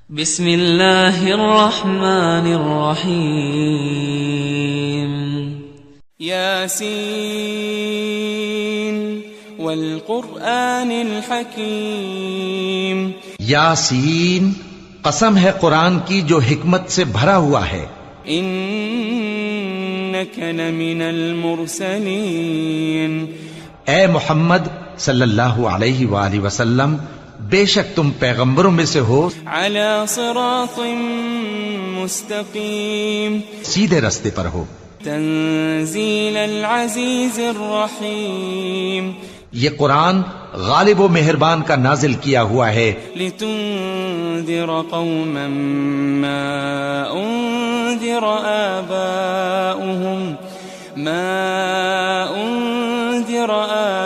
بسم اللہ الرحمن الرحیم یاسین والقرآن الحکیم. یاسین، قسم ہے قرآن کی جو حکمت سے بھرا ہوا ہے. انک لمن المرسلین. اے محمد صلی اللہ علیہ وآلہ وسلم، بے شک تم پیغمبروں میں سے ہو، علی صراط مستقیم. سیدھے رستے پر ہو. تنزیل العزیز الرحیم. یہ قرآن غالب و مہربان کا نازل کیا ہوا ہے. لتنذر قوما ما انذر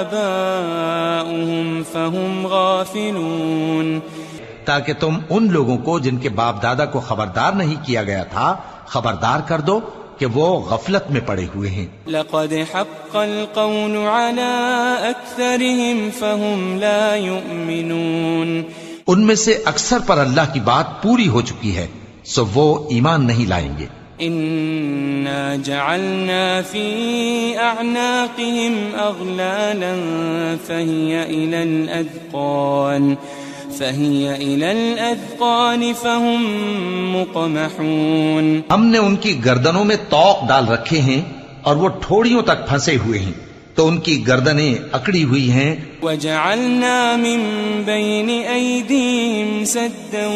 آباؤهم فهم غافلون. تاکہ تم ان لوگوں کو جن کے باپ دادا کو خبردار نہیں کیا گیا تھا خبردار کر دو کہ وہ غفلت میں پڑے ہوئے ہیں. لقد حق القول على اکثرهم فهم لا يؤمنون. ان میں سے اکثر پر اللہ کی بات پوری ہو چکی ہے سو وہ ایمان نہیں لائیں گے. انا جعلنا في اعناقهم اغلالا فهي الى الاذقان فهم مقمحون. ہم نے ان کی گردنوں میں طوق ڈال رکھے ہیں اور وہ ٹھوڑیوں تک پھنسے ہوئے ہیں تو ان کی گردنیں اکڑی ہوئی ہیں. وجعلنا من بين ايديهم سدا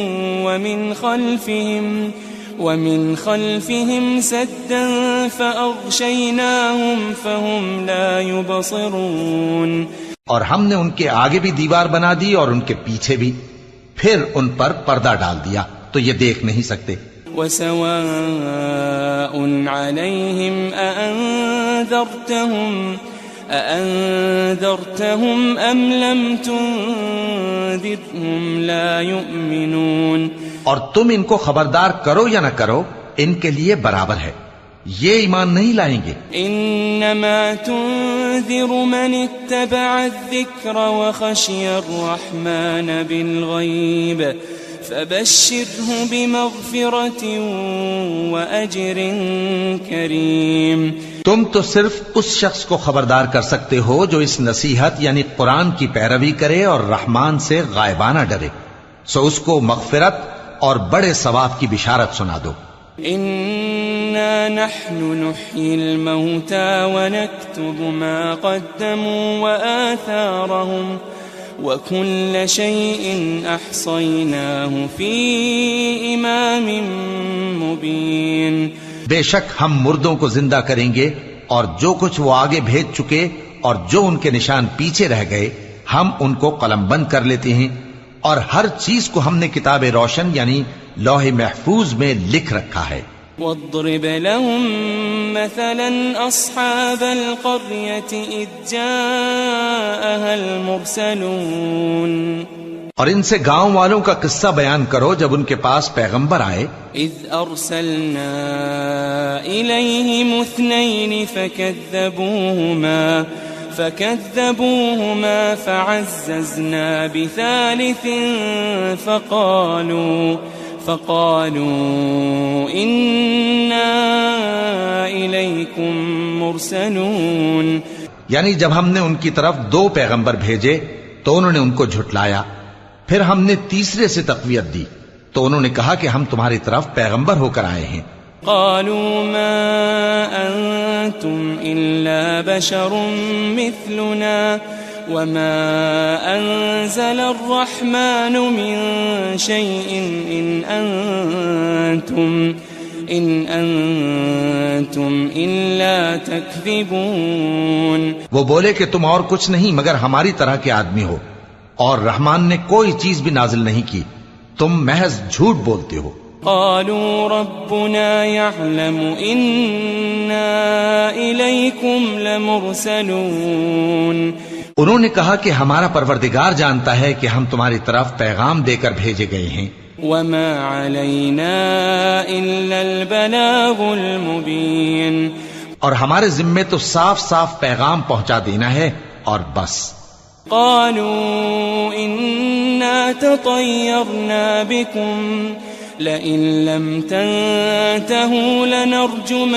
ومن خلفهم سدا فأغشيناهم فهم لا يبصرون. اور ہم نے ان کے آگے بھی دیوار بنا دی اور ان کے پیچھے بھی، پھر ان پر پردہ ڈال دیا تو یہ دیکھ نہیں سکتے. وسواء عليهم أأنذرتهم أم لم تنذرهم لا يؤمنون. اور تم ان کو خبردار کرو یا نہ کرو ان کے لیے برابر ہے، یہ ایمان نہیں لائیں گے. انما تنذر من اتبع الذکر وخشی الرحمن بالغیب فبشره بمغفرة وأجر کریم. تم تو صرف اس شخص کو خبردار کر سکتے ہو جو اس نصیحت یعنی قرآن کی پیروی کرے اور رحمان سے غائبانہ ڈرے، سو اس کو مغفرت اور بڑے ثواب کی بشارت سنا دو. انا نحن نحيي الموتى ونكتب ما قدموا وآثارهم وكل شيء احصيناه في امام مبين. بے شک ہم مردوں کو زندہ کریں گے اور جو کچھ وہ آگے بھیج چکے اور جو ان کے نشان پیچھے رہ گئے ہم ان کو قلم بند کر لیتے ہیں، اور ہر چیز کو ہم نے کتاب روشن یعنی لوح محفوظ میں لکھ رکھا ہے. واضرب لهم مثلا اصحاب القرية اذ جاءها المرسلون. اور ان سے گاؤں والوں کا قصہ بیان کرو جب ان کے پاس پیغمبر آئے. اذ ارسلنا الیہم اثنین فكذبوهما فعززنا بثالث فقالوا إنا إليكم مرسلون. یعنی جب ہم نے ان کی طرف 2 پیغمبر بھیجے تو انہوں نے ان کو جھٹلایا، پھر ہم نے تیسرے سے تقویت دی تو انہوں نے کہا کہ ہم تمہاری طرف پیغمبر ہو کر آئے ہیں. قالوا ما أنتم إلا بشر مثلنا وما أنزل الرحمن من شيء إن أنتم إلا تكذبون. وہ بولے کہ تم اور کچھ نہیں مگر ہماری طرح کے آدمی ہو، اور رحمان نے کوئی چیز بھی نازل نہیں کی، تم محض جھوٹ بولتے ہو. قالوا ربنا يعلم إنا إليكم لمرسلون. انہوں نے کہا کہ ہمارا پروردگار جانتا ہے کہ ہم تمہاری طرف پیغام دے کر بھیجے گئے ہیں. وما علينا إلا البلاغ المبين. اور ہمارے ذمے تو صاف صاف پیغام پہنچا دینا ہے اور بس. قالوا إنا تطيرنا بكم لئن لم تنتهوا لنرجمنكم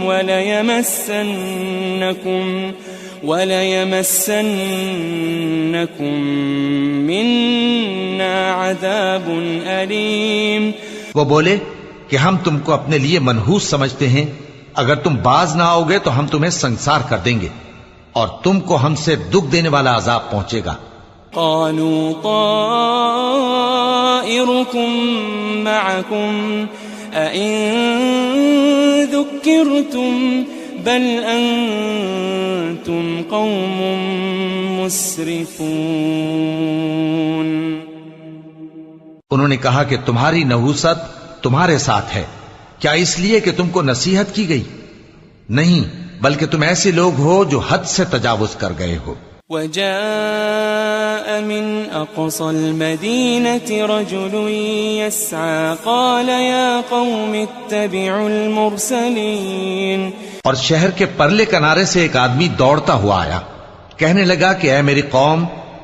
وليمسنكم منا عذاب أليم. وہ بولے کہ ہم تم کو اپنے لیے منحوس سمجھتے ہیں، اگر تم باز نہ آؤ گے تو ہم تمہیں سنسار کر دیں گے اور تم کو ہم سے دکھ دینے والا عذاب پہنچے گا. قالوا طائركم معكم أئن ذكرتم بل أنتم قوم مسرفون. انہوں نے کہا کہ تمہاری نحوست تمہارے ساتھ ہے، کیا اس لیے کہ تم کو نصیحت کی گئی؟ نہیں، بلکہ تم ایسے لوگ ہو جو حد سے تجاوز کر گئے ہو. وجاء من أقصى المدينة رجل يسعى قال يا قوم اتبعوا المرسلين. اور شہر کے پرلے کنارے سے ایک آدمی دوڑتا ہوا آیا، کہنے لگا کہ اے میری قوم،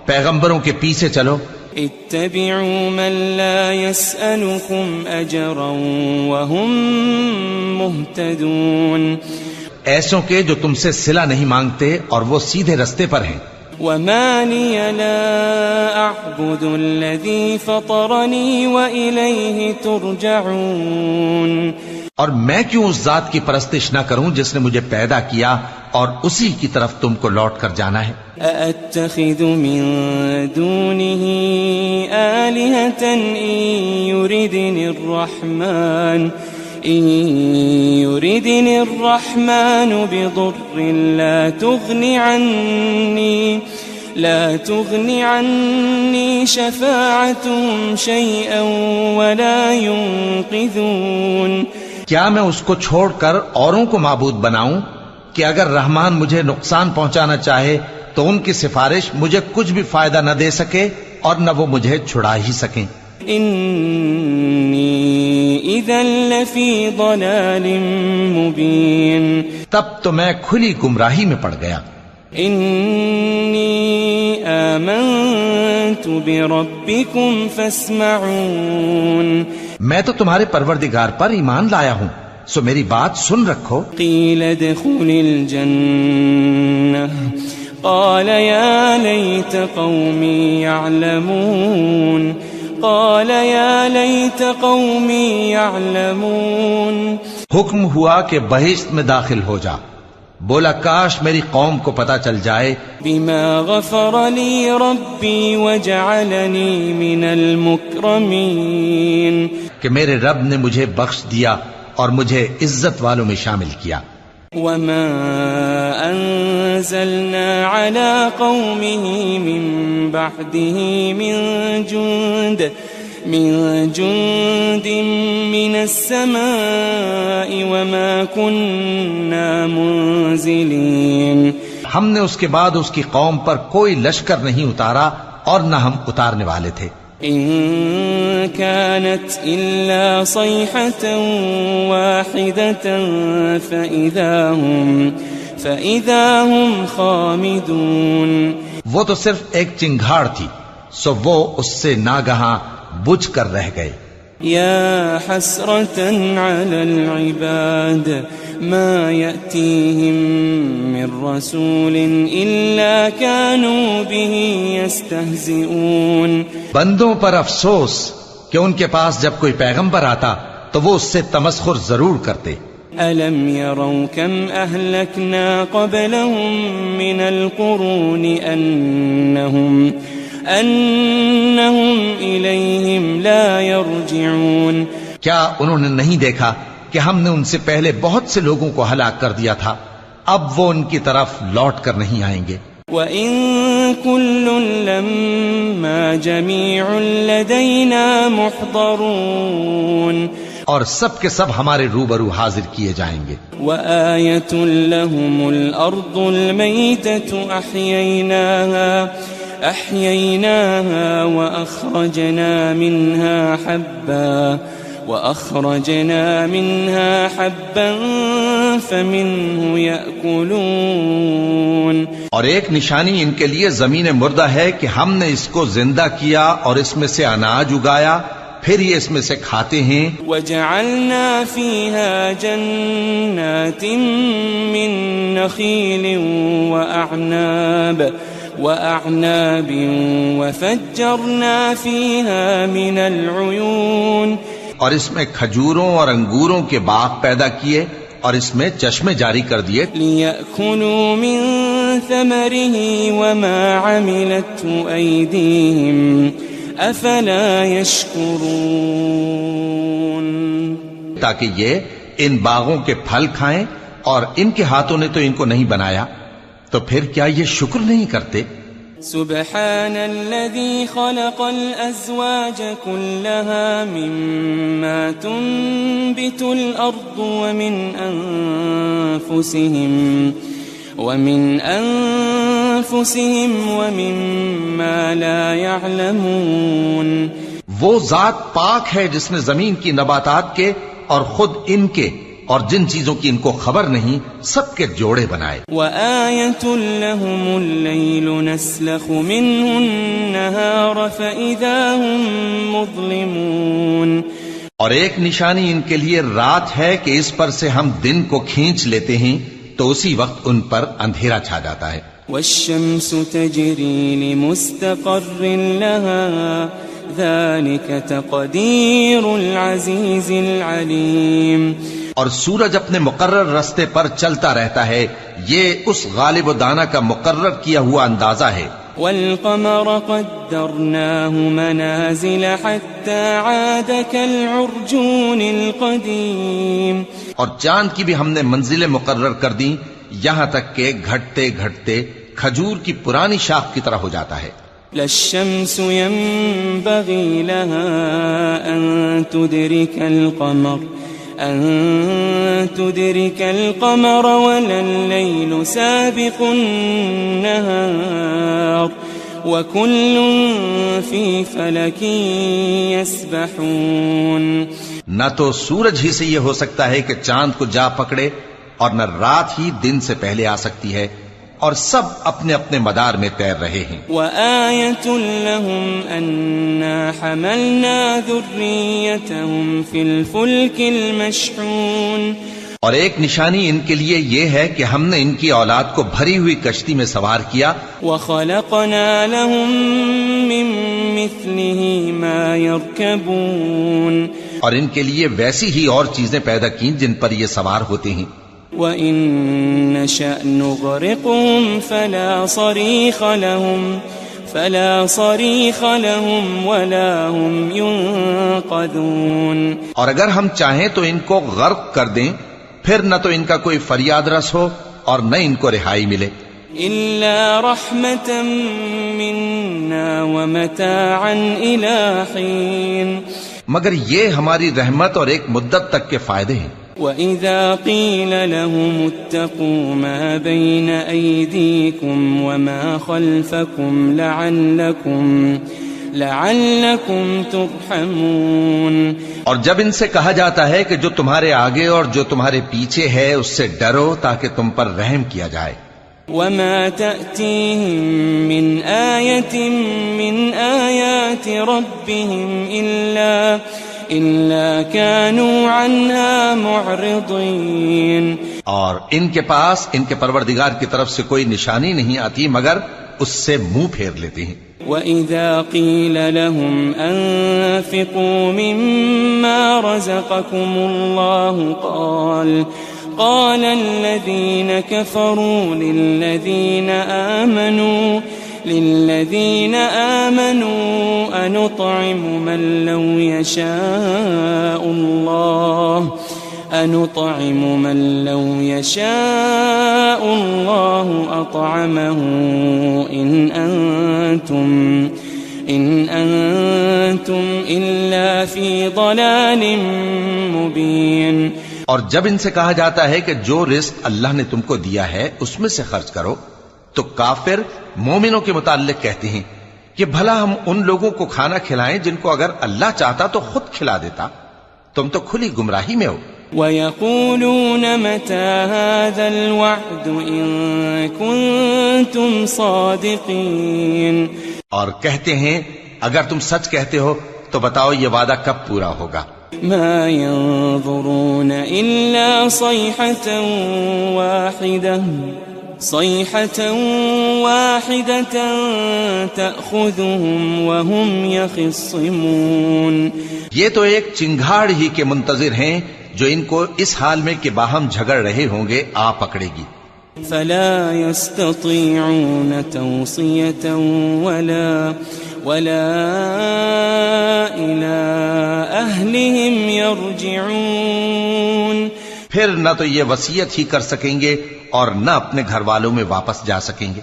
پیغمبروں کے پیچھے چلو. اتبعوا من لا يسألكم أجرا وهم مهتدون. ایسوں کے جو تم سے صلہ نہیں مانگتے اور وہ سیدھے رستے پر ہیں. وما لي لا أعبد الذي فطرني وإليه ترجعون. اور میں کیوں اس ذات کی پرستش نہ کروں جس نے مجھے پیدا کیا اور اسی کی طرف تم کو لوٹ کر جانا ہے. أأتخذ من دونه آلهة إن يردني الرحمن بضر لا تغني عني شفاعتهم شيئا ولا ينقذون. کیا میں اس کو چھوڑ کر اوروں کو معبود بناؤں کہ اگر رحمان مجھے نقصان پہنچانا چاہے تو ان کی سفارش مجھے کچھ بھی فائدہ نہ دے سکے اور نہ وہ مجھے چھڑا ہی سکیں. انی اذا لفی ضلال مبین. تب تو میں کھلی گمراہی میں پڑ گیا. انی آمنت بربکم فاسمعون. میں تو تمہارے پروردگار پر ایمان لایا ہوں، سو میری بات سن رکھو. قیل ادخل الجنہ قال يا ليت قومي يعلمون. حکم ہوا کہ بہشت میں داخل ہو جا. بولا کاش میری قوم کو پتا چل جائے. بما غفر لي ربي وجعلني من المكرمين. کہ میرے رب نے مجھے بخش دیا اور مجھے عزت والوں میں شامل کیا. وما أنزلنا على قومه من بعده من جند من السماء وما كنا منزلين. ہم نے اس کے بعد اس کی قوم پر کوئی لشکر نہیں اتارا اور نہ ہم اتارنے والے تھے. إن كانت إلا صيحة واحدة فإذا هم خامدون. وہ تو صرف ایک چنگھاڑ تھی، سو وہ اس سے ناگہاں بجھ کر رہ گئے. يا حسرة على العباد ما يأتيهم من رسول إلا كانوا به يستهزئون. بندوں پر افسوس کہ ان کے پاس جب کوئی پیغمبر آتا تو وہ اس سے تمسخر ضرور کرتے. ألم يروا كم أهلكنا قبلهم من القرون أنهم إليهم لا يرجعون. کیا انہوں نے نہیں دیکھا کہ ہم نے ان سے پہلے بہت سے لوگوں کو ہلاک کر دیا تھا، اب وہ ان کی طرف لوٹ کر نہیں آئیں گے. وَإِن كُلٌّ لَمَّا جَمِيعٌ لَدَيْنَا مُحْضَرُونَ. اور سب کے سب ہمارے روبرو حاضر کیے جائیں گے. وَآيَةٌ لَهُمُ الْأَرْضُ الْمَيْتَةُ أَحْيَيْنَاهَا وَأَخْرَجْنَا مِنْهَا حَبًّا وأخرجنا منها حبا فمنه يأكلون. اور ایک نشانی ان کے لیے زمین مردہ ہے کہ ہم نے اس کو زندہ کیا اور اس میں سے اناج اگایا، پھر یہ اس میں سے کھاتے ہیں. وجعلنا فيها جنات من نخيل وأعناب وفجرنا فيها من العيون. اور اس میں کھجوروں اور انگوروں کے باغ پیدا کیے اور اس میں چشمے جاری کر دیے. لِيَأْكُلُوا مِن ثَمَرِهِ وَمَا عَمِلَتْهُ أَيْدِيهِمْ أَفَلَا يَشْكُرُونَ. تاکہ یہ ان باغوں کے پھل کھائیں، اور ان کے ہاتھوں نے تو ان کو نہیں بنایا، تو پھر کیا یہ شکر نہیں کرتے؟ سبحان الذي خلق الأزواج كلها مما تنبت الأرض ومن أنفسهم ومما لا يعلمون. وہ ذات پاک ہے جس نے زمین کی نباتات کے اور خود ان کے اور جن چیزوں کی ان کو خبر نہیں سب کے جوڑے بنائے. وَآيَةٌ لَهُمُ اللَّيْلُ نَسْلَخُ مِنْهُ النَّهَارَ فَإِذَا هُمْ مُظْلِمُونَ. اور ایک نشانی ان کے لیے رات ہے کہ اس پر سے ہم دن کو کھینچ لیتے ہیں تو اسی وقت ان پر اندھیرا چھا جاتا ہے. وَالشَّمْسُ تَجْرِي لِمُسْتَقَرٍّ لَهَا ذَلِكَ تَقْدِيرُ الْعَزِيزِ الْعَلِيمِ. اور سورج اپنے مقرر رستے پر چلتا رہتا ہے، یہ اس غالب و دانا کا مقرر کیا ہوا اندازہ ہے. وَالْقَمَرَ قَدَّرْنَاهُ مَنَازِلَ حَتَّى عَادَ كَالْعُرْجُونِ الْقَدِيمِ. اور چاند کی بھی ہم نے منزلیں مقرر کر دیں یہاں تک کہ گھٹتے گھٹتے کھجور کی پرانی شاخ کی طرح ہو جاتا ہے. لَا الشَّمْسُ يَنبَغِي لَهَا أن تدرك القمر ولا الليل سابق النهار وكل في فلك يسبحون. نہ تو سورج ہی سے یہ ہو سکتا ہے کہ چاند کو جا پکڑے، اور نہ رات ہی دن سے پہلے آ سکتی ہے، اور سب اپنے اپنے مدار میں تیر رہے ہیں. وَآيَةٌ لَهُمْ أَنَّا حَمَلْنَا ذُرِّيَّتَهُمْ فِي الْفُلْكِ الْمَشْحُونِ. اور ایک نشانی ان کے لیے یہ ہے کہ ہم نے ان کی اولاد کو بھری ہوئی کشتی میں سوار کیا. وَخَلَقْنَا لَهُم مِّن مِّثْلِهِ مَا يَرْكَبُونَ. اور ان کے لیے ویسی ہی اور چیزیں پیدا کی جن پر یہ سوار ہوتے ہیں. وَإِن نَّشَأْ نُغْرِقْهُمْ فَلَا صَرِيخَ لَهُمْ وَلَا هُمْ يُنقَذُونَ. اور اگر ہم چاہیں تو ان کو غرق کر دیں، پھر نہ تو ان کا کوئی فریاد رس ہو اور نہ ان کو رہائی ملے. إِلَّا رَحْمَةً مِنَّا وَمَتَاعًا إِلَى حِينٍ. مگر یہ ہماری رحمت اور ایک مدت تک کے فائدے ہیں. وَإِذَا قِيلَ لَهُمُ اتَّقُوا مَا بَيْنَ أَيْدِيكُمْ وَمَا خَلْفَكُمْ لَعَلَّكُمْ تُرْحَمُونَ. اور جب ان سے کہا جاتا ہے کہ جو تمہارے آگے اور جو تمہارے پیچھے ہے اس سے ڈرو تاکہ تم پر رحم کیا جائے. وَمَا تَأْتِيهِم مِّنْ آيَةٍ مِّنْ آيَاتِ رَبِّهِمْ إِلَّا كَانُوا عَنْهَا مُعْرِضِينَ. اور ان کے پاس ان کے پروردگار کی طرف سے کوئی نشانی نہیں آتی مگر اس سے منہ پھیر لیتے ہیں. وَإِذَا قِيلَ لَهُمْ أَنفِقُوا مِمَّا رَزَقَكُمُ اللَّهُ قال الذين كفروا للذين آمنوا أنطعم من لو يشاء الله أطعمه إن أنتم إلا في ضلال مبين. اور جب ان سے کہا جاتا ہے کہ جو رزق اللہ نے تم کو دیا ہے اس میں سے خرچ کرو، تو کافر مومنوں کے متعلق کہتے ہیں کہ بھلا ہم ان لوگوں کو کھانا کھلائیں جن کو اگر اللہ چاہتا تو خود کھلا دیتا. تم تو کھلی گمراہی میں ہو. وَيَقُولُونَ مَتَى هَذَا الْوَعْدُ إِن كُنتُمْ صَادِقِينَ. اور کہتے ہیں اگر تم سچ کہتے ہو تو بتاؤ یہ وعدہ کب پورا ہوگا. مَا يَنظُرُونَ إِلَّا صَيْحَةً وَاحِدَةً تَأْخُذُهُمْ وَهُمْ يَخِصِّمُونَ. یہ تو ایک چنگھاڑ ہی کے منتظر ہیں جو ان کو اس حال میں کہ باہم جھگڑ رہے ہوں گے آ پکڑے گی. فَلَا يَسْتَطِيعُونَ تَوْصِيَةً وَلَا إِلَىٰ أَهْلِهِمْ يَرْجِعُونَ. پھر نہ تو یہ وصیت ہی کر سکیں گے اور نہ اپنے گھر والوں میں واپس جا سکیں گے.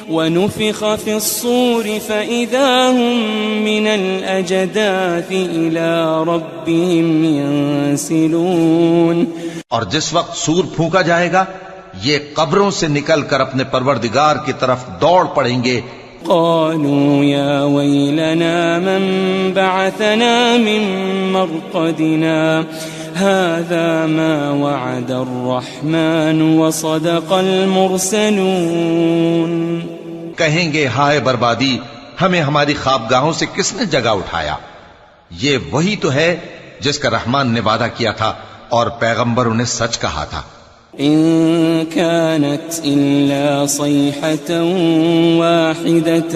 وَنُفِخَ فِي الصُّورِ فَإِذَا هُم مِّنَ الْأَجْدَاثِ إِلَىٰ رَبِّهِمْ يَنسِلُونَ. اور جس وقت سور پھونکا جائے گا یہ قبروں سے نکل کر اپنے پروردگار کی طرف دوڑ پڑیں گے. قالوا يا ويلنا من بعثنا من مرقدنا هذا ما وعد الرحمن وصدق المرسلون. کہیں گے ہائے بربادی، ہمیں ہماری خوابگاہوں سے کس نے جگہ اٹھایا. یہ وہی تو ہے جس کا رحمان نے وعدہ کیا تھا اور پیغمبروں نے سچ کہا تھا. إن كانت إلا صيحة واحدة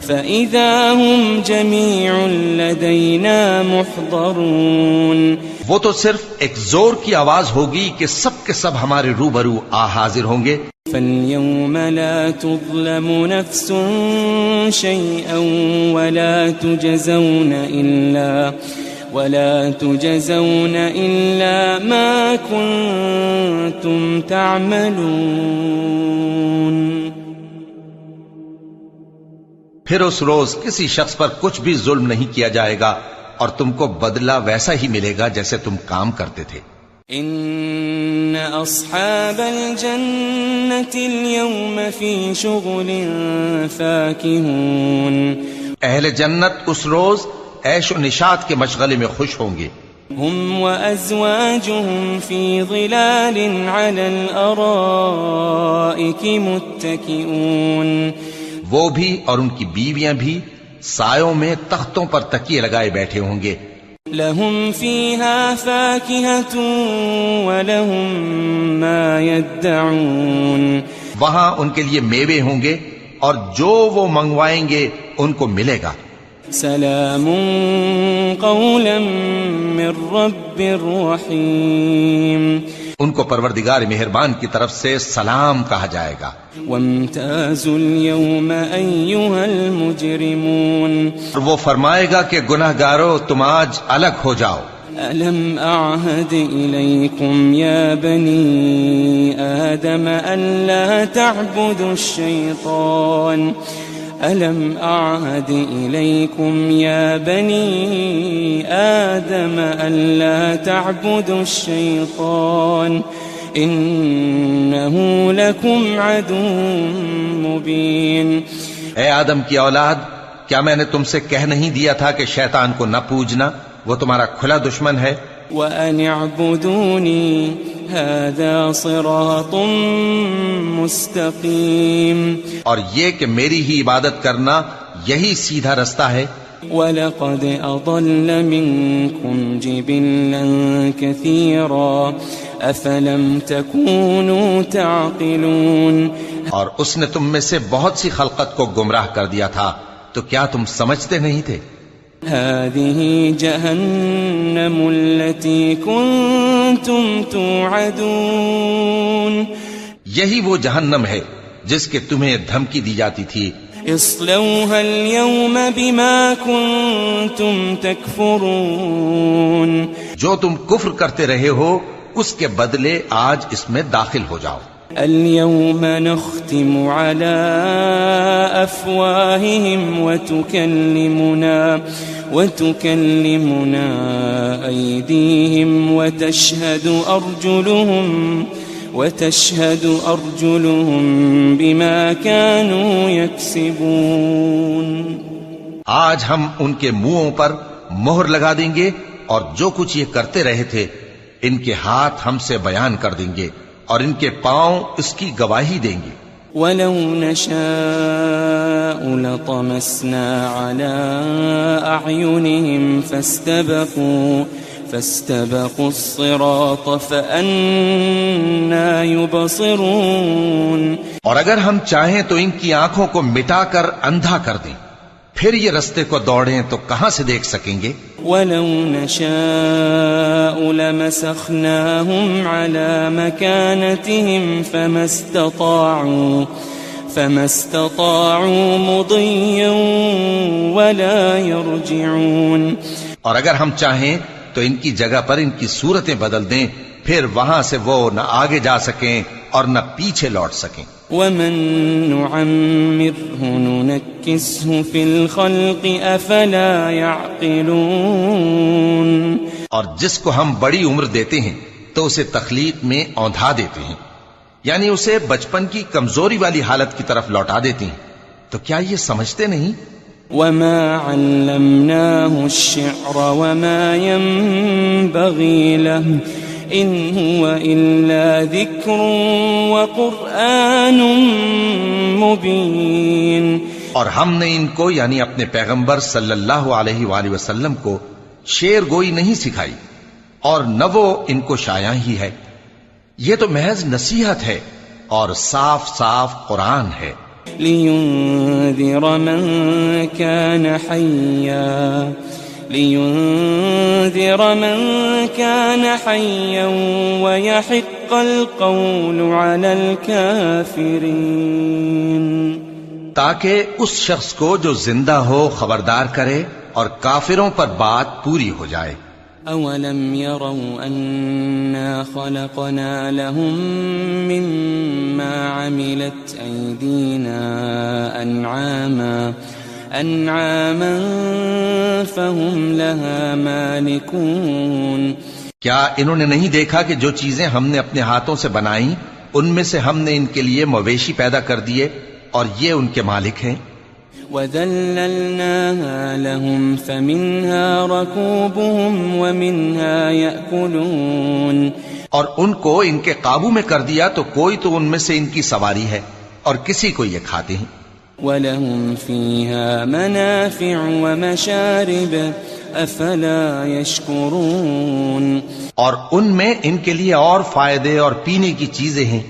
فإذا هم جميع لدينا محضرون. وہ تو صرف ایک زور کی آواز ہوگی کہ سب کے سب ہمارے روبرو حاضر ہوں گے. فاليوم لا تظلم نفس شيئا ولا تجزون إلا ما كنتم تعملون. پھر اس روز کسی شخص پر کچھ بھی ظلم نہیں کیا جائے گا اور تم کو بدلہ ویسا ہی ملے گا جیسے تم کام کرتے تھے. ان اصحاب الجنة اليوم في شغل فاكهون. اہل جنت اس روز عیش و نشاط کے مشغلے میں خوش ہوں گے. هم وأزواجهم في ظلال على الأرائك متكئون. وہ بھی اور ان کی بیویاں بھی سایوں میں تختوں پر تکیے لگائے بیٹھے ہوں گے. لهم فيها فاكهة ولهم ما يدعون. وہاں ان کے لیے میوے ہوں گے اور جو وہ منگوائیں گے ان کو ملے گا. سلام قولا من رب رحیم. ان کو پروردگار مہربان کی طرف سے سلام کہا جائے گا. وامتازوا اليوم ایھا المجرمون. اور وہ فرمائے گا کہ گناہگارو تم آج الگ ہو جاؤ. ألم أعهد إليكم يا بني آدم ألا تعبدوا الشيطان ألم أعهد إليكم يا بني آدم ألا تعبدوا الشيطان إنه لكم عدو مبين. اے آدم کی اولاد، کیا میں نے تم سے کہہ نہیں دیا تھا کہ شیطان کو نہ پوجنا، وہ تمہارا کھلا دشمن ہے. وَأَنِ اعْبُدُونِي هَذَا صِرَاطٌ مُسْتَقِيمٌ. اور یہ کہ میری ہی عبادت کرنا یہی سیدھا رستہ ہے. وَلَقَدْ أَضَلَّ مِنكُمْ جِبِلًّا كَثِيرًا أَفَلَمْ تَكُونُوا تَعْقِلُونَ. اور اس نے تم میں سے بہت سی خلقت کو گمراہ کر دیا تھا، تو کیا تم سمجھتے نہیں تھے؟ هذه جهنم التي كنتم توعدون. یہی وہ جہنم ہے جس کے تمہیں دھمکی دی جاتی تھی. اصلوها اليوم بما كنتم تكفرون. جو تم کفر کرتے رہے ہو اس کے بدلے آج اس میں داخل ہو جاؤ. اليوم نختم على أفواههم وتكلمنا أيديهم وتشهد أرجلهم بما كانوا يكسبون. آج ہم ان کے منہوں پر مہر لگا دیں گے، اور جو کچھ یہ کرتے رہے تھے ان کے ہاتھ ہم سے بیان کر دیں گے اور ان کے پاؤں اس کی گواہی دیں گے۔ وَلَوْ نَشَاءُ لَطَمَسْنَا عَلَىٰ أَعْيُنِهِمْ فَاسْتَبَقُوا الصِّرَاطَ فَأَنَّىٰ يُبْصِرُونَ۔ اور اگر ہم چاہیں تو ان کی آنکھوں کو مٹا کر اندھا کر دیں، پھر یہ رستے کو دوڑیں تو کہاں سے دیکھ سکیں گے؟ وَلَوْ نَشَاءُ لَمَسَخْنَاهُمْ عَلَىٰ مَكَانَتِهِمْ فَمَا اسْتَطَاعُوا مُضِيًّا وَلَا يَرْجِعُونَ۔ اور اگر ہم چاہیں تو ان کی جگہ پر ان کی صورتیں بدل دیں، پھر وہاں سے وہ نہ آگے جا سکیں اور نہ پیچھے لوٹ سکیں۔ وَمَن نُّعَمِّرْهُ نُنَكِّسْهُ فِي الْخَلْقِ أَفَلَا يَعْقِلُونَ۔ اور جس کو ہم بڑی عمر دیتے ہیں تو اسے تخلیق میں اوندھا دیتے ہیں، یعنی اسے بچپن کی کمزوری والی حالت کی طرف لوٹا دیتے ہیں، تو کیا یہ سمجھتے نہیں؟ وَمَا عَلَّمْنَاهُ الشِّعْرَ وَمَا يَنبَغِي لَهُ إِنْ هُوَ إِلَّا ذِكْرٌ وَقُرْآنٌ مُبِينٌ۔ اور ہم نے ان کو یعنی اپنے پیغمبر صلی اللہ علیہ وآلہ وسلم کو شعر گوئی نہیں سکھائی، اور نہ وہ ان کو شایع ہی ہے، یہ تو محض نصیحت ہے اور صاف صاف قرآن ہے۔ لِيُنذِرَ مَن كَانَ حَيًّا وَيَحِقَّ الْقَوْلُ عَلَى الْكَافِرِينَ۔ تاکہ اس شخص کو جو زندہ ہو خبردار کرے اور کافروں پر بات پوری ہو جائے۔ أَوَلَمْ يَرَوْا أَنَّا خَلَقْنَا لَهُم مِّمَّا عَمِلَتْ أَيْدِينَا أَنْعَامًا فَهُمْ لَهَا مَالِكُونَ۔ کیا انہوں نے نہیں دیکھا کہ جو چیزیں ہم نے اپنے ہاتھوں سے بنائیں ان میں سے ہم نے ان کے لیے مویشی پیدا کر دیے اور یہ ان کے مالک ہیں۔ وَذَلَّلْنَاهَا لَهُمْ فَمِنْهَا رَكُوبُهُمْ وَمِنْهَا يَأْكُلُونَ۔ اور ان کو ان کے قابو میں کر دیا تو کوئی تو ان میں سے ان کی سواری ہے اور کسی کو یہ کھاتے ہیں۔ وَلَهُمْ فِيهَا مَنَافِعُ وَمَشَارِبُ أَفَلَا يَشْكُرُونَ۔ اور ان میں ان کے لیے اور فائدے اور پینے کی چیزیں ہیں،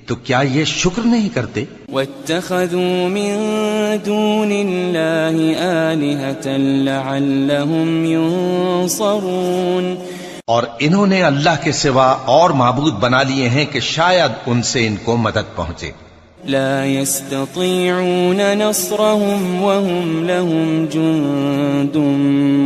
تو کیا یہ شکر نہیں کرتے؟ وَاتَّخَذُوا مِن دُونِ اللَّهِ آلِهَةً لَعَلَّهُمْ يُنصَرُونَ۔ اور انہوں نے اللہ کے سوا اور معبود بنا لیے ہیں کہ شاید ان سے ان کو مدد پہنچے۔ لا يستطيعون نصرهم وهم لهم جند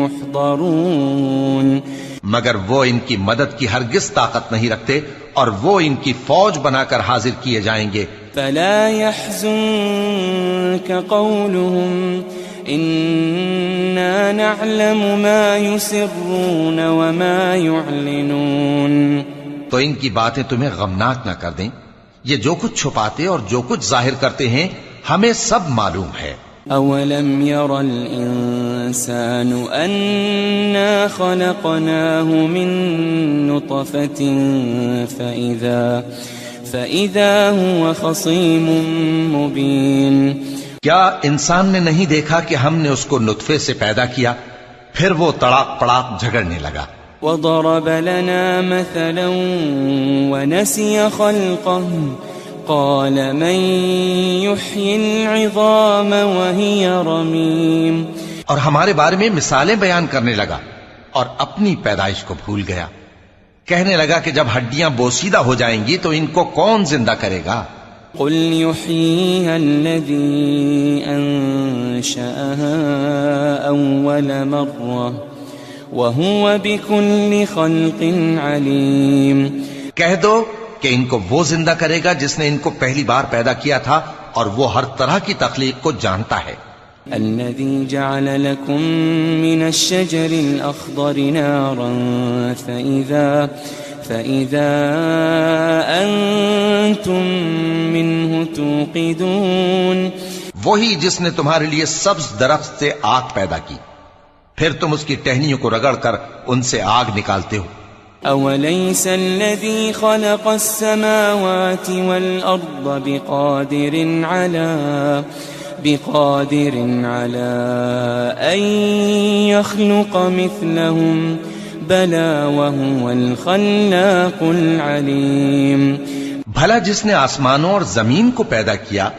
محضرون۔ مگر وہ ان کی مدد کی ہرگز طاقت نہیں رکھتے اور وہ ان کی فوج بنا کر حاضر کیے جائیں گے۔ فلا يحزنك قولهم إنا نعلم ما يسرون وما يعلنون۔ تو ان کی باتیں تمہیں غمناک نہ کر دیں، یہ جو کچھ چھپاتے اور جو کچھ ظاہر کرتے ہیں ہمیں سب معلوم ہے۔ أَوَلَمْ يَرَ الْإِنسَانُ أَنَّا خَلَقْنَاهُ مِن نُّطْفَةٍ فَإِذَا هُوَ خَصِيمٌ مُّبِينٌ۔ کیا انسان نے نہیں دیکھا کہ ہم نے اس کو نطفے سے پیدا کیا، پھر وہ تڑاک پڑاک جھگڑنے لگا۔ وَضَرَبَ لَنَا مَثَلًا وَنَسِيَ خَلْقَهُ قَالَ مَن يُحْيِي الْعِظَامَ وَهِيَ رَمِيمٌ۔ اور ہمارے بارے میں مثالیں بیان کرنے لگا اور اپنی پیدائش کو بھول گیا، کہنے لگا کہ جب ہڈیاں بوسیدہ ہو جائیں گی تو ان کو کون زندہ کرے گا؟ قُلْ يُحْيِيهَا الَّذِي أَنشَأَهَا أَوَّلَ مَرَّةٍ وَهُوَ بِكُلِّ خَلْقٍ عَلِيمٌ۔ کہہ دو کہ ان کو وہ زندہ کرے گا جس نے ان کو پہلی بار پیدا کیا تھا اور وہ ہر طرح کی تخلیق کو جانتا ہے۔ الذي جعل لكم من الشجر الأخضر نارا فإذا أنتم منه توقدون۔ وہی جس نے تمہارے لیے سبز درخت سے آگ پیدا کی، फिर तुम उसकी टहनियों को रगड़कर उनसे आग निकालते हो। أوليس الذي خلق السماوات والأرض بقادر على أن يخلق مثلهم بلى وهو الخلاق العليم। भला जिसने आसमानों और जमीन को पैदा किया,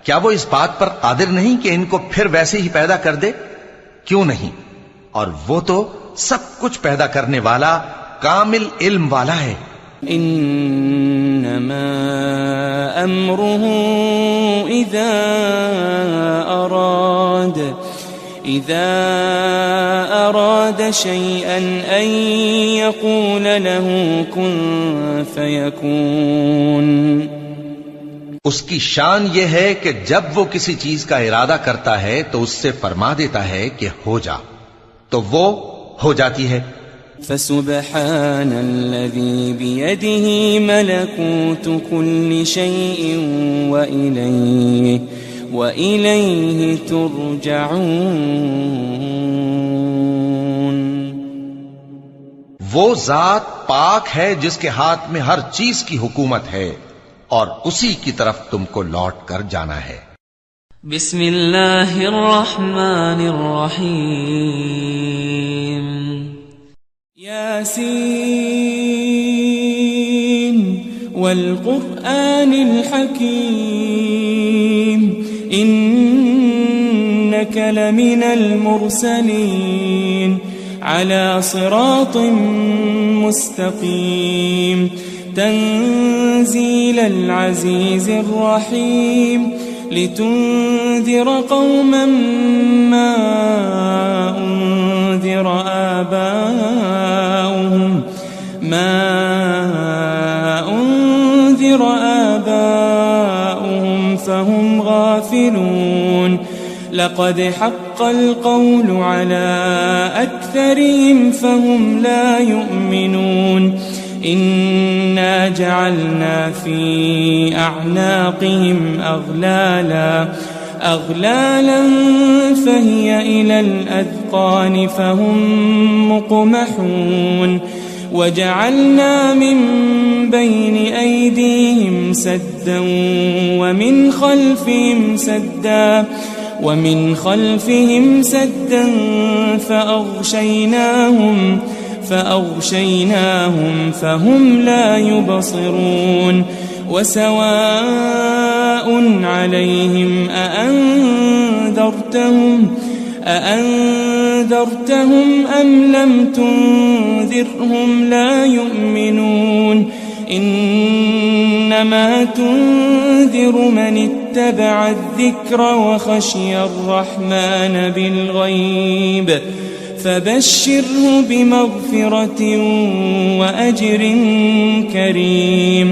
क्या वो इस बात पर कादिर नहीं कि इनको फिर वैसे ही पैदा कर दे? क्यों नहीं, और वो तो सब कुछ पैदा करने वाला कामिल इल्म वाला है। इन्नमा अम्रुहु इज़ा अराद शैअन अन यक़ूल लहू कुन फयकून। उसकी शान यह है कि जब वो किसी चीज का इरादा करता है तो उससे फरमा देता है कि हो जा, तो वो हो जाती है। फसुब्हानल्लज़ी बियदिही मलकूतु कुल्लि शैइन व इलैहि तुरजऊन। वो जात पाक है जिसके हाथ में हर चीज की हुकूमत है और उसी की तरफ तुमको लौट कर जाना है। बिस्मिल्लाहिर्रहमानिर्रहीम। यासीन वल क़ुरआनिल हकीम इन्नका लमिनल मुरसलीन अला सिरातिम मुस्तक़ीम तंज़ील अज़ीज़ रहीम लितुंज़िर क़ौमन मा उन्ज़िर आबाउहुम फहुम गाफिलून। लक़द हक़्क़ल क़ौलु अला अक्सरिहिम फहुम ला युमिनून। इन्ना जअलना फी अअनाक़िहिम अग़लालन फहिय इलल अज़क़ान फहुम मुक़महून। वजअलना मिन बैनि अयदीहिम सद्दन वमिन खल्फ़िहिम सद्दन فأغشيناهم فهم لا يبصرون। وسواء عليهم أأنذرتهم أم لم تنذرهم لا يؤمنون। إنما تنذر من اتبع الذكر وخشي الرحمن بالغيب فبشره بمغفرة وأجر كريم।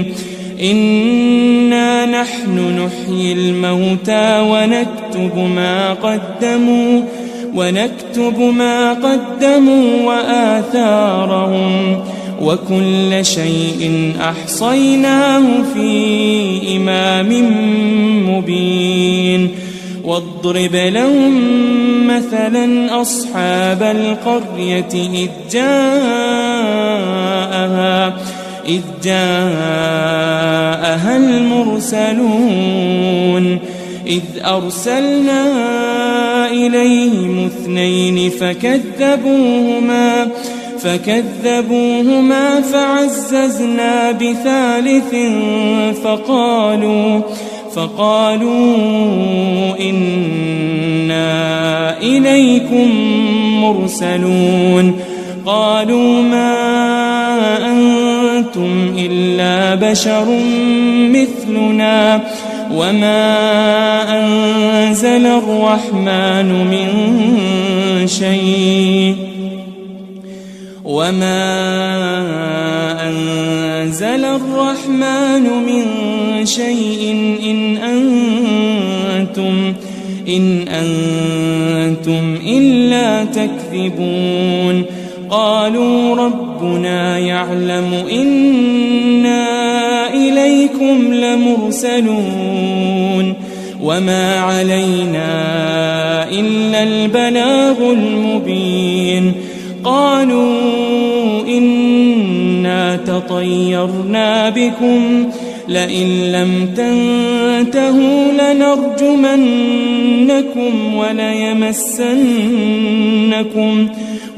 إنا نحن نحيي الموتى ونكتب ما قدموا وآثارهم وكل شيء أحصيناه في إمام مبين۔ واضرب لهم مثلا أصحاب القرية إذ جاءها المرسلون إذ أرسلنا إليهم اثنين فكذبوهما فعززنا بثالث فقالوا إنا إليكم مرسلون۔ قالوا ما أنتم إلا بشر مثلنا وما أنزل الرحمن من شيء إن أنتم إلا تكذبون۔ قالوا ربنا يعلم إنا إليكم لمرسلون وما علينا إلا البلاغ المبين قالوا إنا تطيرنا بكم لئن لم تنتهوا لنرجمنكم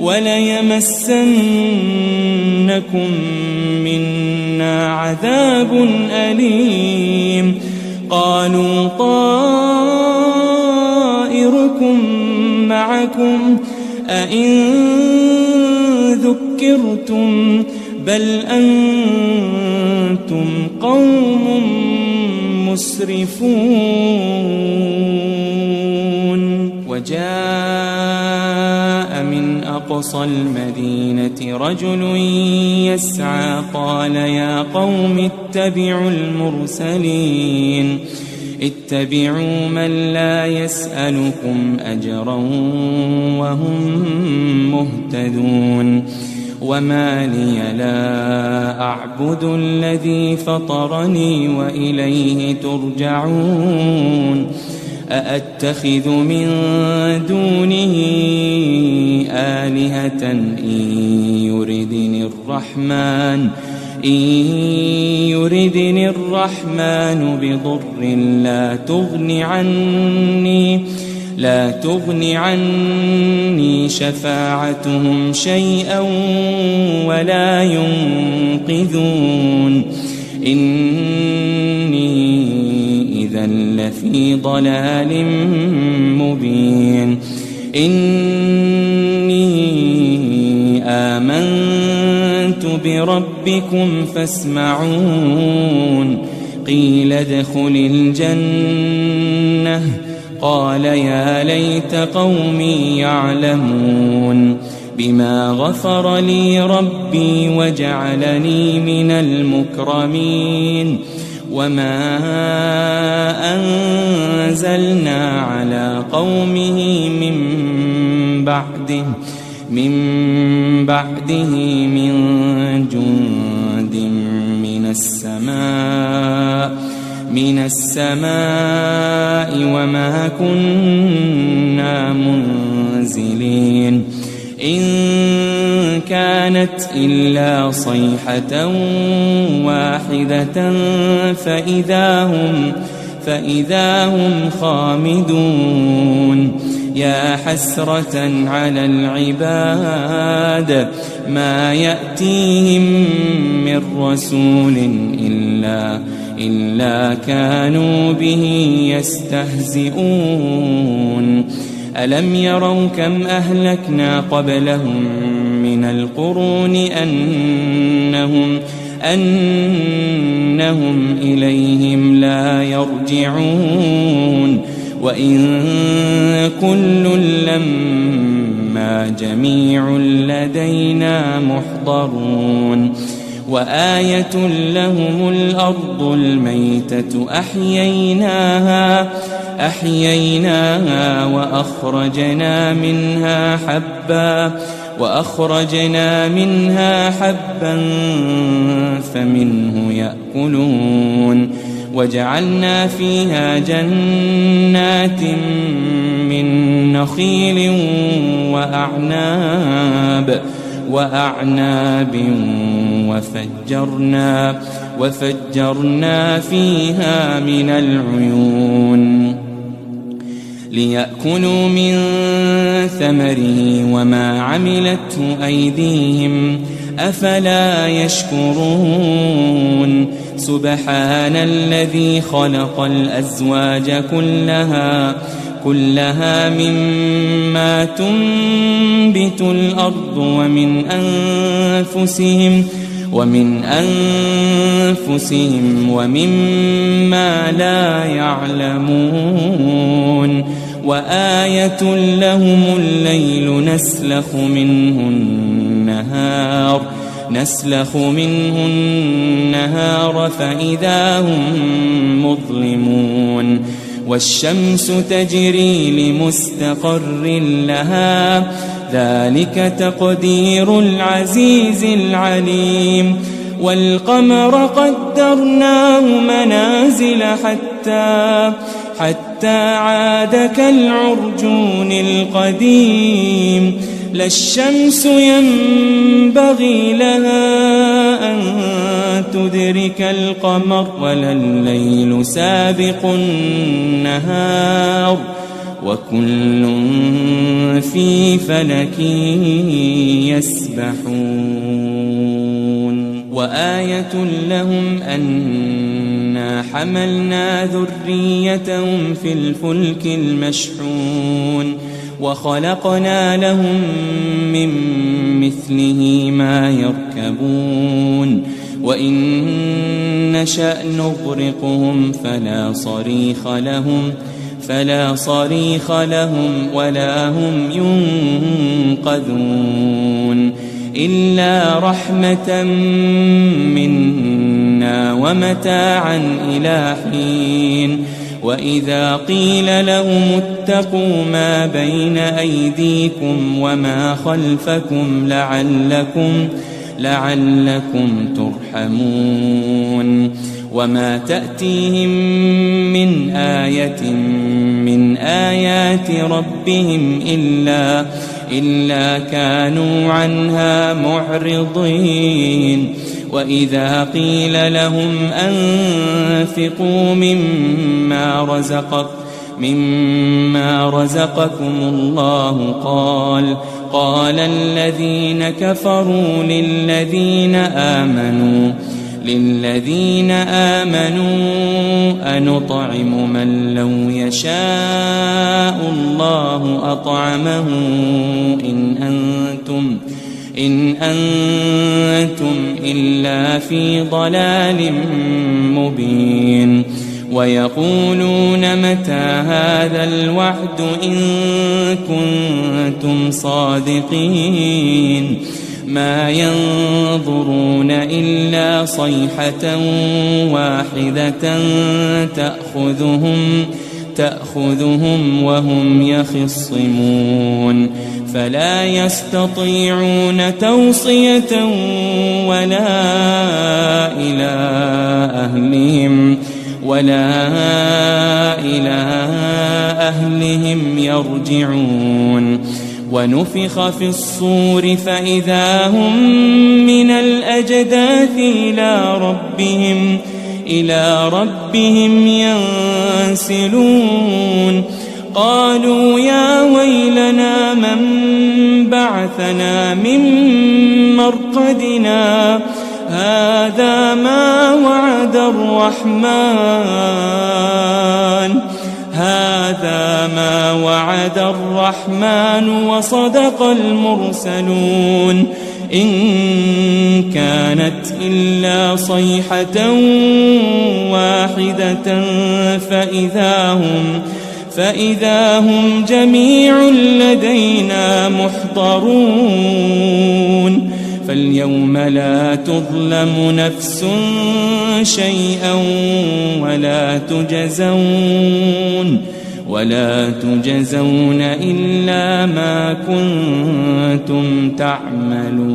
وليمسنكم منا عذاب أليم قالوا طائركم معكم أئن ذكرتم بل أنتم قوم مسرفون وجاء من أقصى المدينة رجل يسعى قال يا قوم اتبعوا المرسلين اتبعوا من لا يسألكم أجرا وهم مهتدون وما لي لا أعبد الذي فطرني وإليه ترجعون أأتخذ من دونه آلهة إن يردني الرحمن بضر لا تغن عني شفاعتهم شيئا ولا ينقذون إني إذا لفي ضلال مبين إني آمنت بربكم فاسمعون قيل ادخل الجنة قال يا ليت قومي يعلمون بما غفر لي ربي وجعلني من المكرمين وما أنزلنا على قومه من بعده من جند من السماء وما كنا منزلين إن كانت إلا صيحة واحدة فإذا هم خامدون يا حسرة على العباد ما يأتيهم من رسول إلا كانوا به يستهزئون ألم يروا كم أهلكنا قبلهم من القرون أنهم إليهم لا يرجعون وإن كل لما جميع لدينا محضرون وآية لهم الأرض الميتة أحييناها وأخرجنا منها حبا فمنه يأكلون وجعلنا فيها جنات من نخيل وأعناب وفجرنا فيها من العيون ليأكلوا من ثمره وما عملته أيديهم أفلا يشكرون سبحان الذي خلق الأزواج كلها مما تنبت الأرض ومن أنفسهم ومما لا يعلمون وآية لهم الليل نسلخ منه النهار فإذا هم مظلمون والشمس تجري لمستقر لها ذلك تقدير العزيز العليم حتى عاد كالعرجون القديم لا الشمس ينبغي لها أن تدرك القمر ولا الليل سابق النهار وكل في فلك يسبحون وآية لهم أنا حملنا ذريتهم في الفلك المشحون وخلقنا لهم من مثله ما يركبون وإن نشأ نغرقهم فلا صريخ لهم ولا هم ينقذون إلا رحمة منا ومتاعا إلى حين وإذا قيل لهم اتقوا ما بين أيديكم وما خلفكم لعلكم ترحمون وما تأتيهم من آية من آيات ربهم إلا كانوا عنها معرضين وإذا قيل لهم أنفقوا مما رزقكم الله قال الذين كفروا للذين آمنوا أنطعم من لو يشاء الله أطعمه إن أنتم إلا في ضلال مبين ويقولون متى هذا الوعد إن كنتم صادقين ما ينظرون إلا صيحة واحدة تأخذهم وهم يخصمون فلا يستطيعون توصية ولا إلى أهلهم يرجعون ونفخ في الصور فإذا هم من الأجداث إلى ربهم ينسلون قالوا يا ويلنا من بعثنا من مرقدنا هذا ما وعد الرحمن وصدق المرسلون إن كانت إلا صيحة واحدة فإذا هم جميع لدينا محضرون فاليوم لا تظلم نفس شيئا ولا تجزون إلا ما كنتم تعملون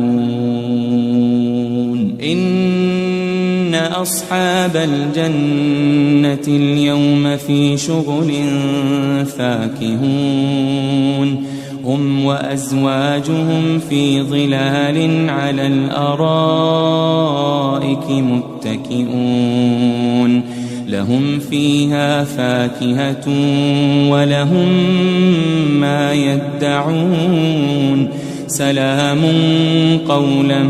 إن أصحاب الجنة اليوم في شغل فاكهون هم وأزواجهم في ظلال على الأرائك متكئون لهم فيها فاكهة ولهم ما يدعون سلام قولا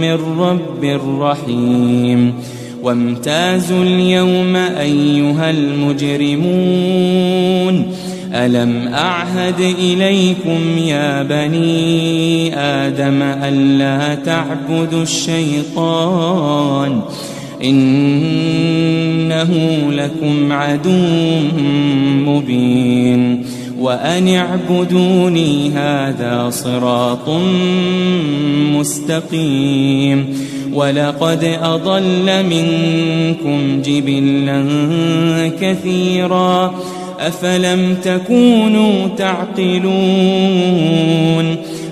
من رب رحيم وامتازوا اليوم أيها المجرمون ألم أعهد إليكم يا بني آدم ألا تعبدوا الشيطان إنه لكم عدو مبين وأن اعبدوني هذا صراط مستقيم ولقد أضل منكم جبلا كثيرا أفلم تكونوا تعقلون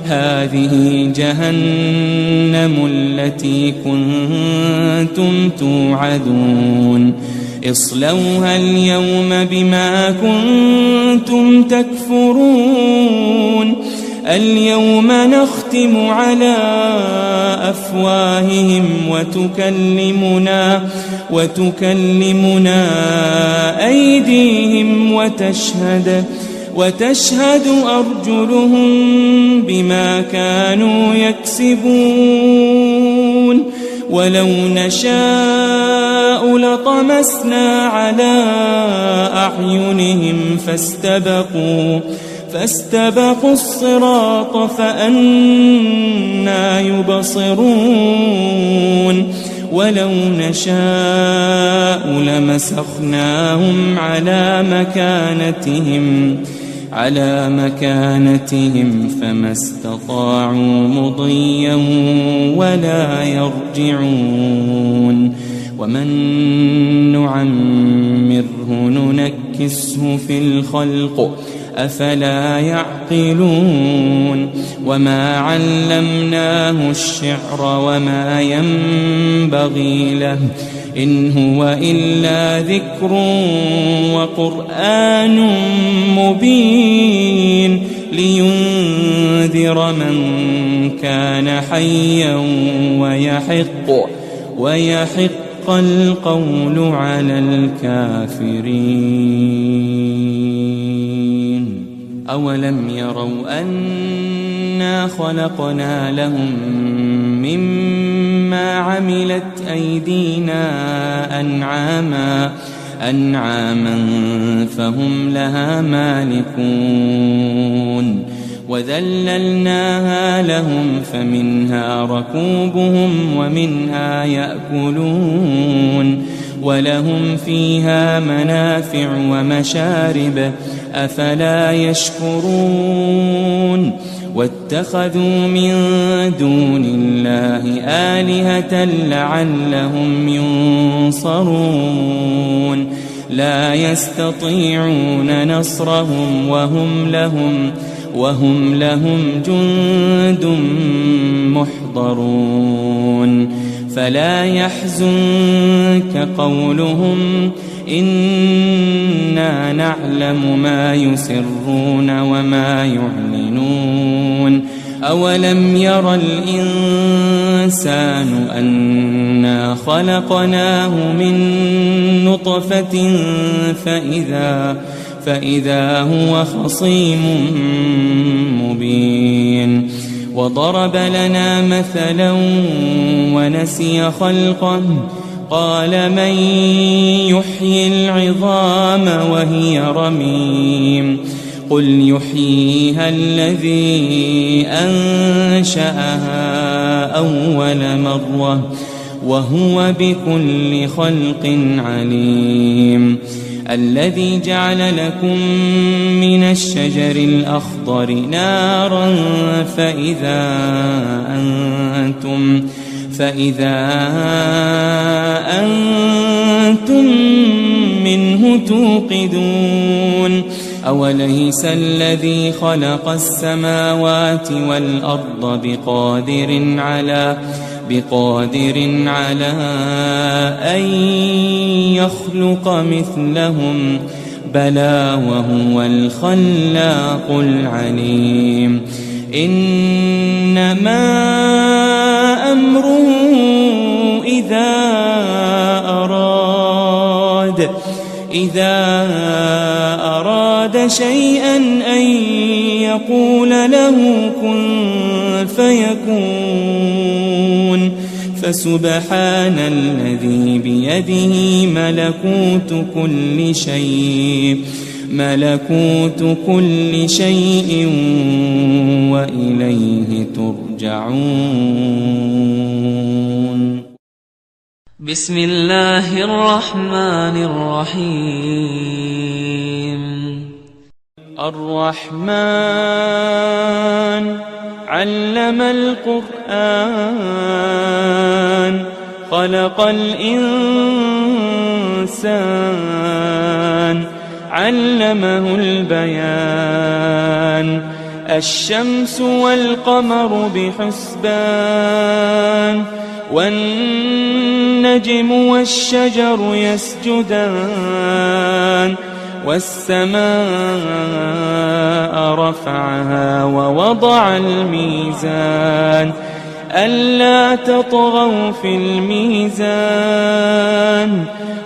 هذه جهنم التي كنتم توعدون اصلوها اليوم بما كنتم تكفرون اليوم نختم على أفواههم وتكلمنا أيديهم وتشهد أرجلهم بما كانوا يكسبون ولو نشاء لطمسنا على أعينهم فاستبقوا الصراط فأنى يبصرون ولو نشاء لمسخناهم على مكانتهم فما استطاعوا مضيا ولا يرجعون ومن نعمره ننكسه في الخلق أفلا يعقلون وما علمناه الشعر وما ينبغي له إن هو إلا ذكر وقرآن مبين لينذر من كان حيا ويحق القول على الكافرين أولم يروا أنا خلقنا لهم مما عملت أيدينا أنعاما فهم لها مالكون وذللناها لهم فمنها ركوبهم ومنها يأكلون ولهم فيها منافع ومشارب أفلا يشكرون واتخذوا من دون الله آلهة لعلهم ينصرون لا يستطيعون نصرهم وهم لهم جند محضرون فلا يحزنك قولهم إنا نعلم ما يسرون وما يعلنون أولم ير الإنسان أنا خلقناه من نطفة فإذا هو خصيم مبين وضرب لنا مثلا ونسي خلقه قال من يحيي العظام وهي رميم قل يحييها الذي أنشأها أول مرة وهو بكل خلق عليم الذي جعل لكم من الشجر الأخضر نارا فإذا أنتم منه توقدون أوليس الذي خلق السماوات والأرض بقادر على أن يخلق مثلهم بلى وهو الخلاق العليم إنما أمره إذا أراد شيئا أن يقول له كن فيكون فسبحان الذي بيده ملكوت كل شيء وإليه ترجعون. بسم الله الرحمن الرحيم. الرحمن علم القرآن خلق الإنسان علمه البيان الشمس والقمر بحسبان والنجم والنجم والشجر يسجدان والسماء رفعها ووضع الميزان ألا تطغوا في الميزان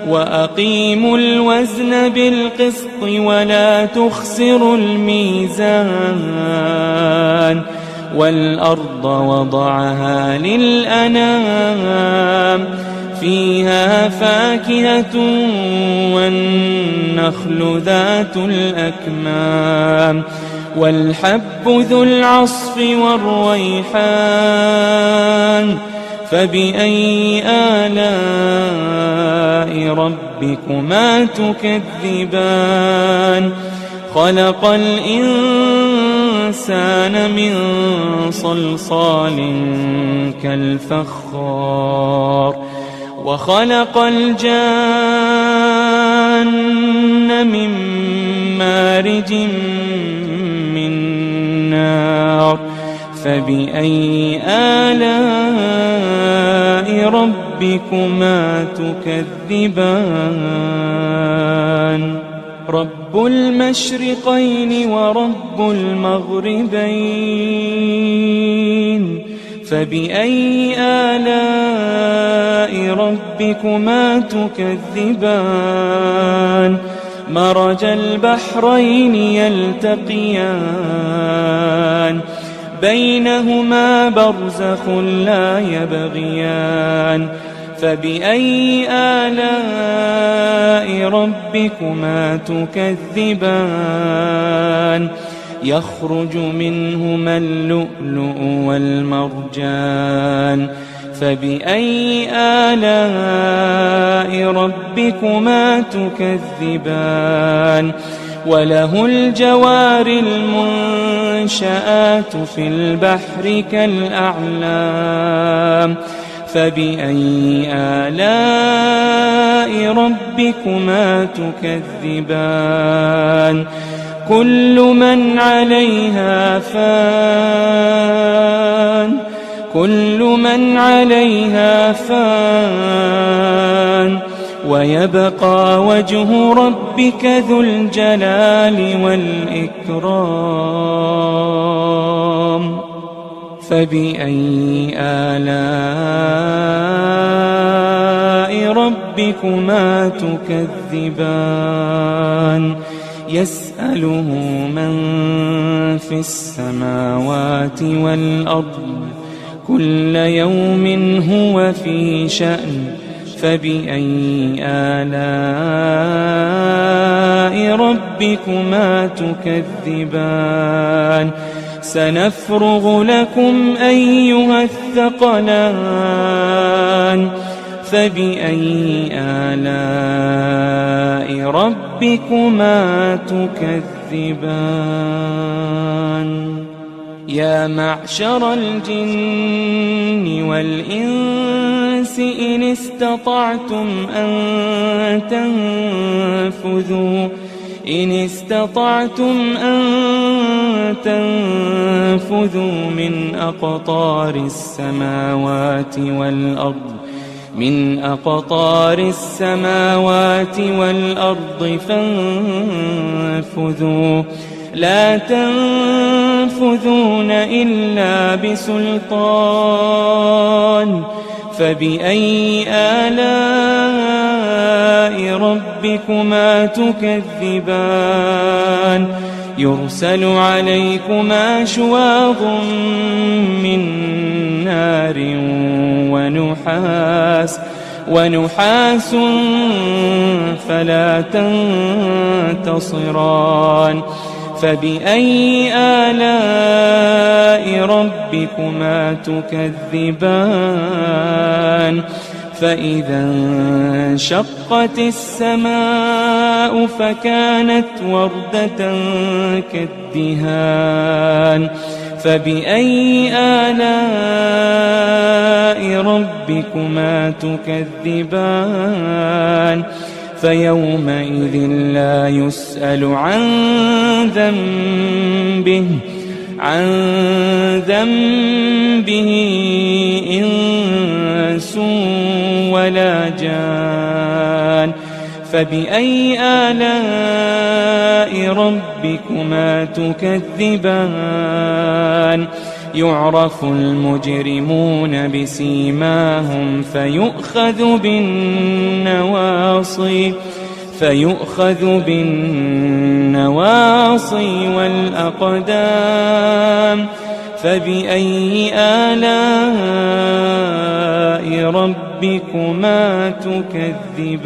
وأقيموا الوزن بالقسط ولا تخسروا الميزان والأرض وضعها للأنام فيها فاكهة والنخل ذات الأكمام والحب ذو العصف والريحان فبأي آلاء ربكما تكذبان خلق الإنسان من صلصال كالفخار وخلق الجان من مارج من نار فبأي آلاء ربكما تكذبان رب المشرقين ورب المغربين فبأي آلاء ربكما تكذبان مرج البحرين يلتقيان بينهما برزخ لا يبغيان فبأي آلاء ربكما تكذبان يخرج منهما اللؤلؤ والمرجان فبأي آلاء ربكما تكذبان وله الجوار المنشآت في البحر كالأعلام فبأي آلاء ربكما تكذبان كل من عليها فان كل من عليها فان ويبقى وجه ربك ذو الجلال والإكرام فبأي آلاء ربكما تكذبان يسأله من في السماوات والأرض كل يوم هو في شأن فبأي آلاء ربكما تكذبان سنفرغ لكم أيها الثقلان فبأي آلاء ربكما تكذبان يا معشر الجن والإنس إن استطعتم أن تنفذوا من أقطار السماوات والأرض فانفذوا لا تنفذون إلا بسلطان فبأي آلاء ربكما تكذبان يرسل عليكما شواظ من نار ونحاس فلا تنتصران فبأي آلاء ربكما تكذبان فإذا انشقت السماء فكانت وردة كالدهان فبأي آلاء ربكما تكذبان فيومئذ لا يسأل عن ذنبه إنس ولا جان فبأي آلاء ربكما تكذبان يعرف المجرمون بسيماهم فيؤخذ بالنواصي والأقدام فبأي آلاء ربكما تكذبان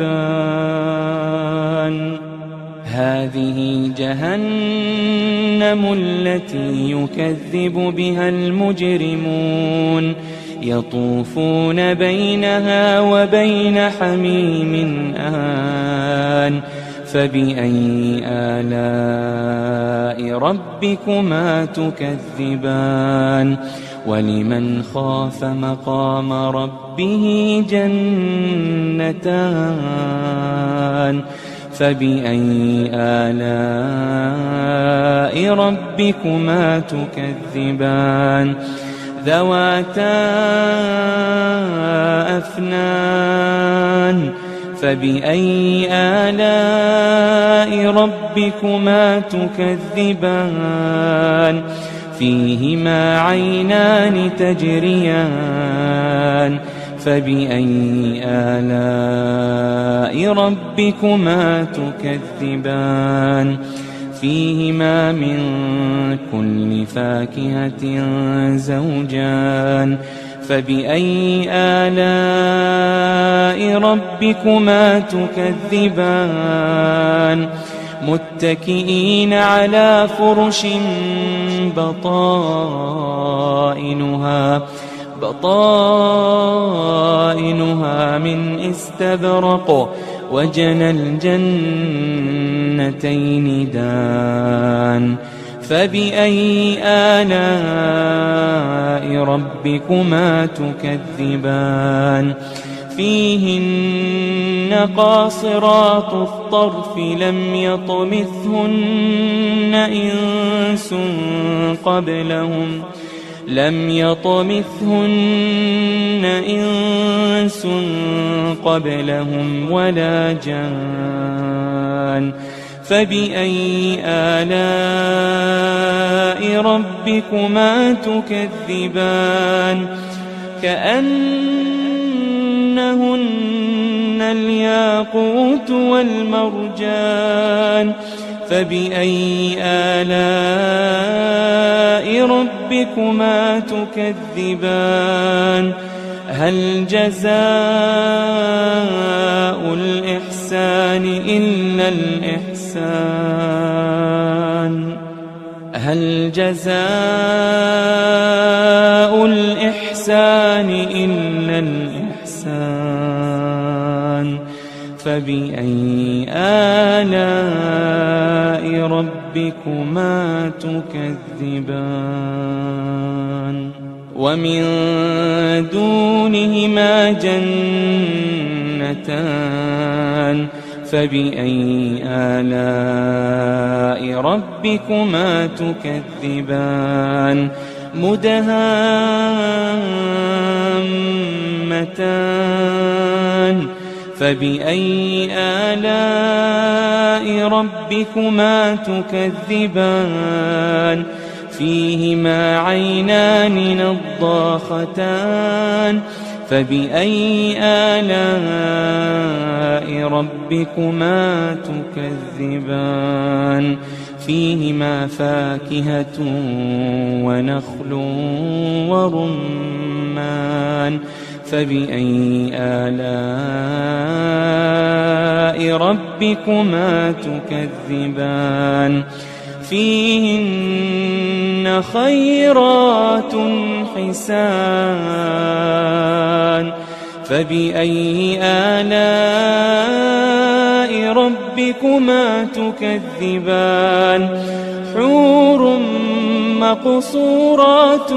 هذه جهنم التي يكذب بها المجرمون يطوفون بينها وبين حميم آن فبأي آلاء ربكما تكذبان ولمن خاف مقام ربه جنتان فبأي آلاء ربكما تكذبان ذواتا أفنان فبأي آلاء ربكما تكذبان فيهما عينان تجريان فبأي آلاء ربكما تكذبان فيهما من كل فاكهة زوجان فبأي آلاء ربكما تكذبان متكئين على فرش بطائنها من استبرق وجنى الجنتين دان فبأي آلاء ربكما تكذبان فيهن قاصرات الطرف لم يطمثهن إنس قبلهم ولا جان فبأي آلاء ربكما تكذبان كأنهن الياقوت والمرجان فبأي آلاء ربكما تكذبان هل جزاء الإحسان إلا الإحسان هل جزاء الإحسان إلا الإحسان فبأي آلاء ربكما تكذبان ومن دونهما جنتان فبأي آلاء ربكما تكذبان مدهامتان فبأي آلاء ربكما تكذبان فيهما عينان نضاختان فبأي آلاء ربكما تكذبان فيهما فاكهة ونخل ورمان فبأي آلاء ربكما تكذبان فيهن خيرات حسان فبأي آلاء ربكما تكذبان حور مقصورات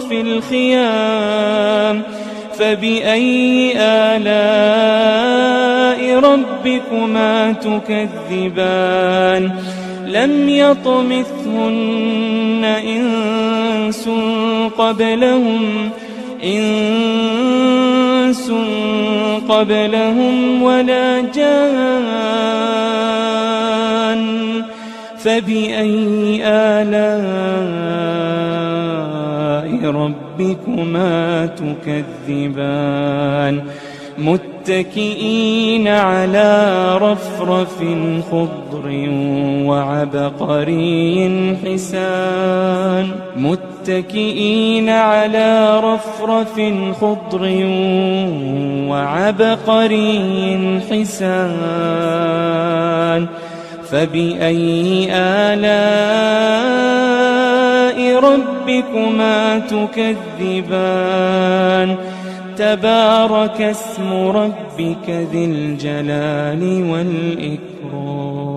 في الخيام فبأي آلاء ربكما تكذبان لم يطمثهن إنس إنس قبلهم ولا جان فبأي آلاء ربكما تكذبان متكئين على رفرف خضر وعبقري حسان متكئين على رفرف خضر وعبقري حسان فبأي آلاء ربكما تكذبان تبارك اسم ربك ذي الجلال والإكرام